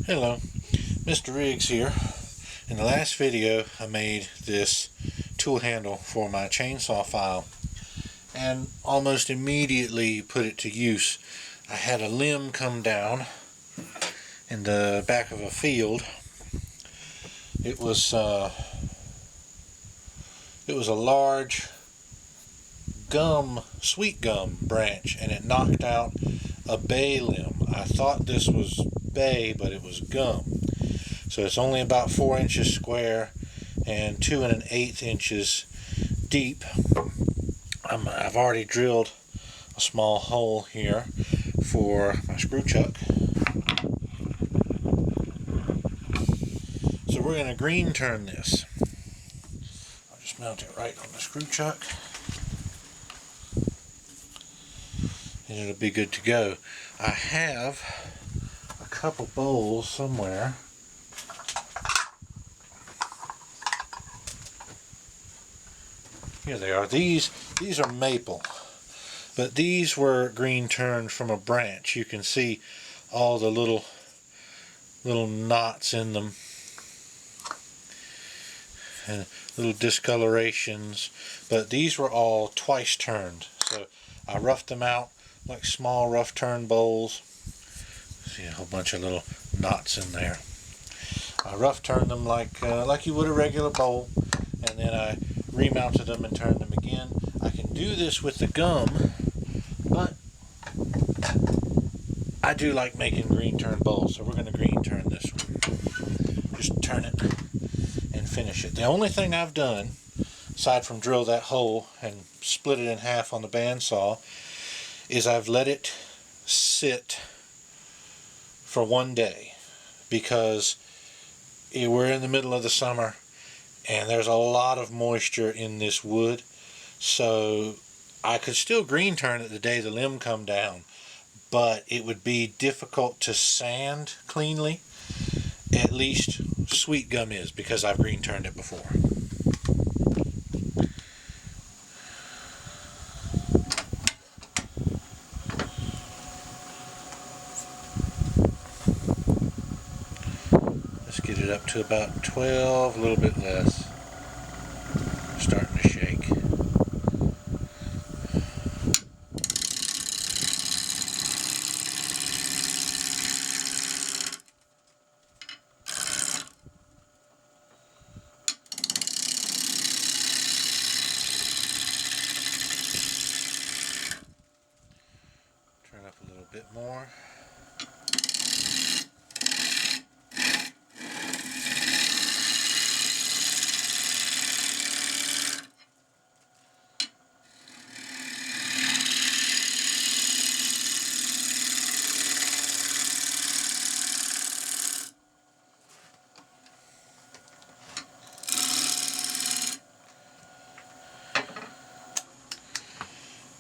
Hello, Mr. Riggs here. In the last video I made this tool handle for my chainsaw file and almost immediately put it to use. I had a limb come down in the back of a field. It was a large sweet gum branch, and it knocked out a bay limb. I thought this was bay, but it was gum. So it's only about 4 inches square and 2 1/8 inches deep. I've already drilled a small hole here for my screw chuck. So we're going to green turn this. I'll just mount it right on the screw chuck, and it'll be good to go. I have a couple bowls somewhere. Here they are. These are maple, but these were green turned from a branch. You can see all the little knots in them and little discolorations, but these were all twice turned. So I roughed them out like small rough turn bowls. See a whole bunch of little knots in there. I rough turned them like you would a regular bowl, and then I remounted them and turned them again. I can do this with the gum, but I do like making green turn bowls, so we're going to green turn this one. Just turn it and finish it. The only thing I've done, aside from drill that hole and split it in half on the bandsaw, is I've let it sit for one day, because we're in the middle of the summer and there's a lot of moisture in this wood. So I could still green turn it the day the limb come down, but it would be difficult to sand cleanly. At least sweet gum is, because I've green turned it before. Let's get it up to about 12, a little bit less. Starting to shake. Turn up a little bit more.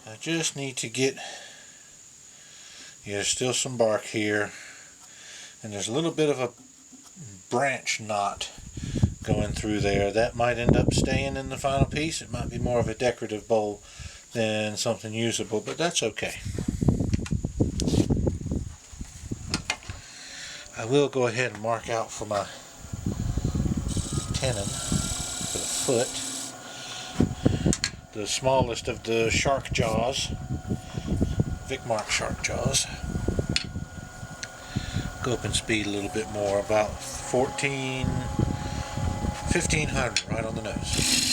I just need to get, there's still some bark here, and there's a little bit of a branch knot going through there. That might end up staying in the final piece. It might be more of a decorative bowl than something usable, but that's okay. I will go ahead and mark out for my tenon for the foot. The smallest of the shark jaws, Vicmarc shark jaws. Go up in speed a little bit more, about 1500, right on the nose.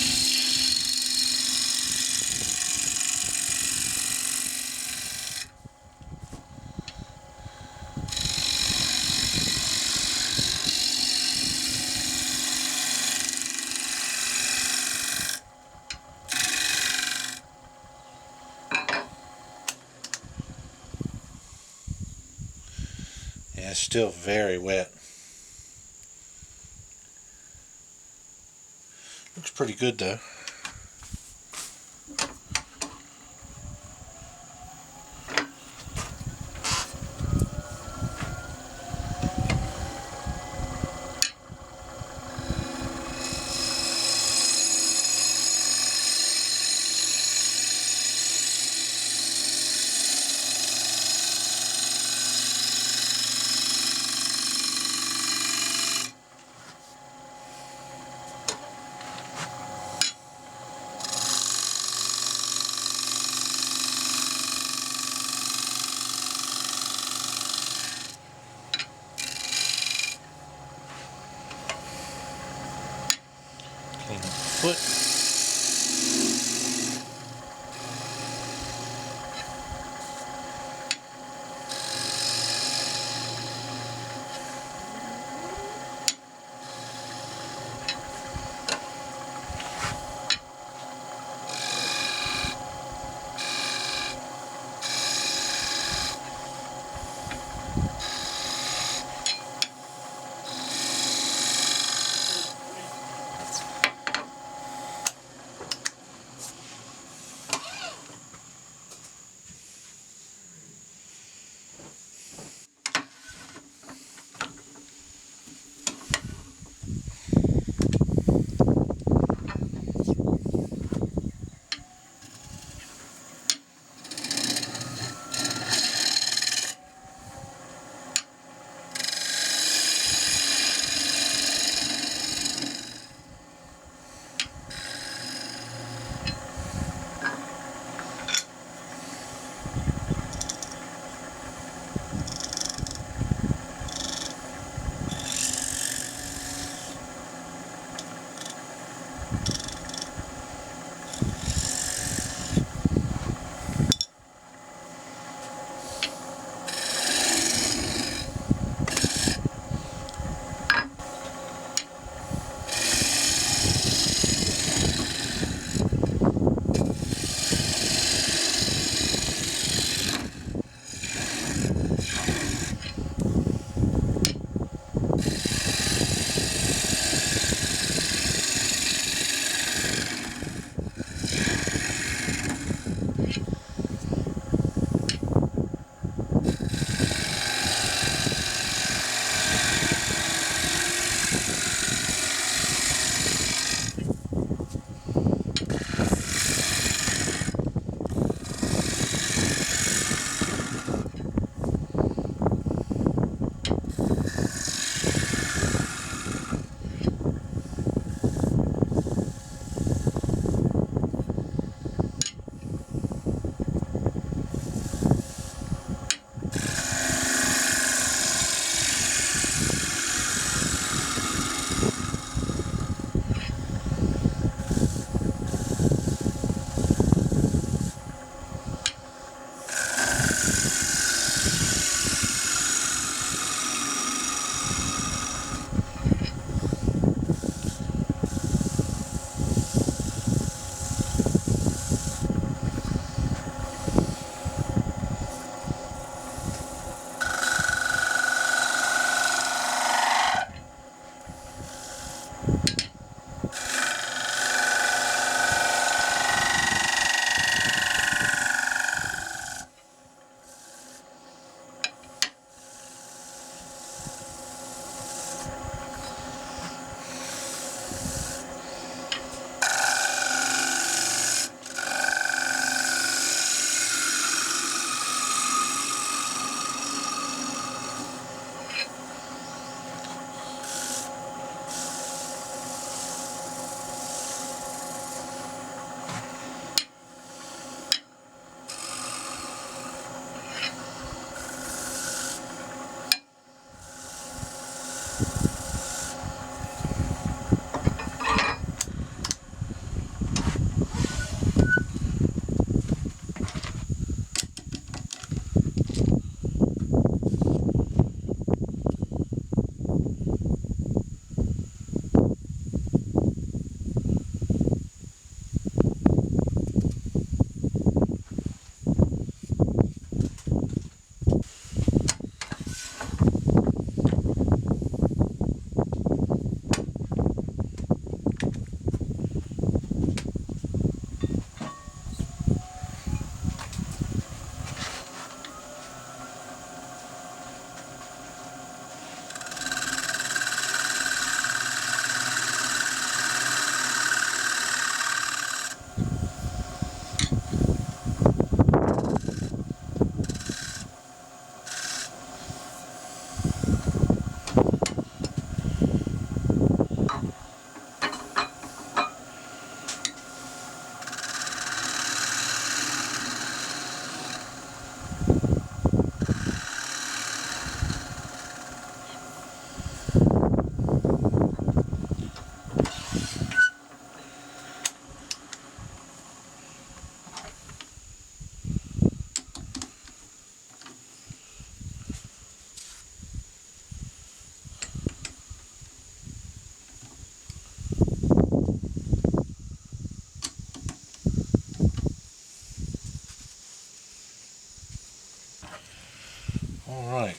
Yeah, it's still very wet. Looks pretty good though. foot.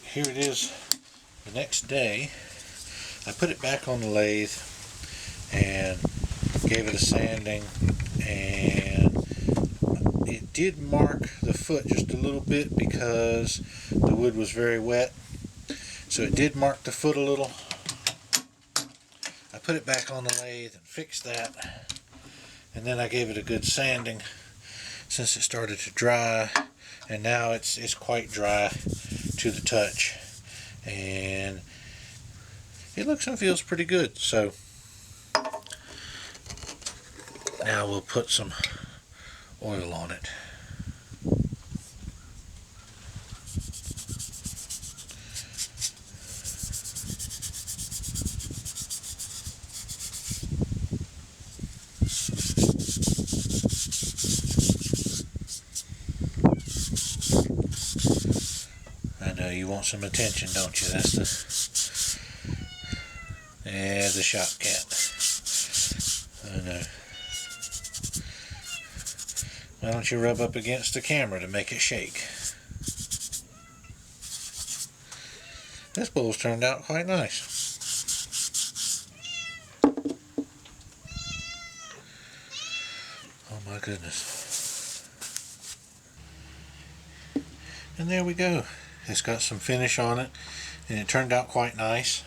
here it is the next day. I put it back on the lathe and gave it a sanding, and it did mark the foot just a little bit because the wood was very wet, so it did mark the foot a little. I put it back on the lathe and fixed that, and then I gave it a good sanding since it started to dry, and now it's quite dry to the touch, and it looks and feels pretty good. So now we'll put some oil on it. I know you want some attention, don't you? That's the shop cat. I know. Why don't you rub up against the camera to make it shake? This bowl's turned out quite nice. Oh my goodness. And there we go. It's got some finish on it, and it turned out quite nice.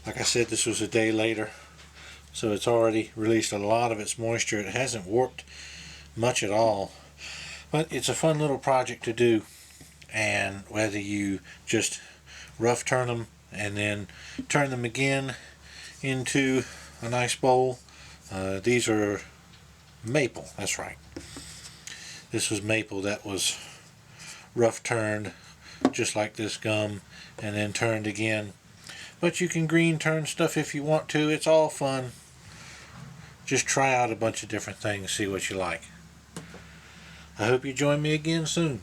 Like I said, this was a day later, so it's already released a lot of its moisture. It hasn't warped much at all, but it's a fun little project to do. And whether you just rough turn them and then turn them again into a nice bowl, these are maple, that's right. This was maple that was rough turned just like this gum and then turned again. But you can green turn stuff if you want to. It's all fun. Just try out a bunch of different things, see what you like. I hope you join me again soon.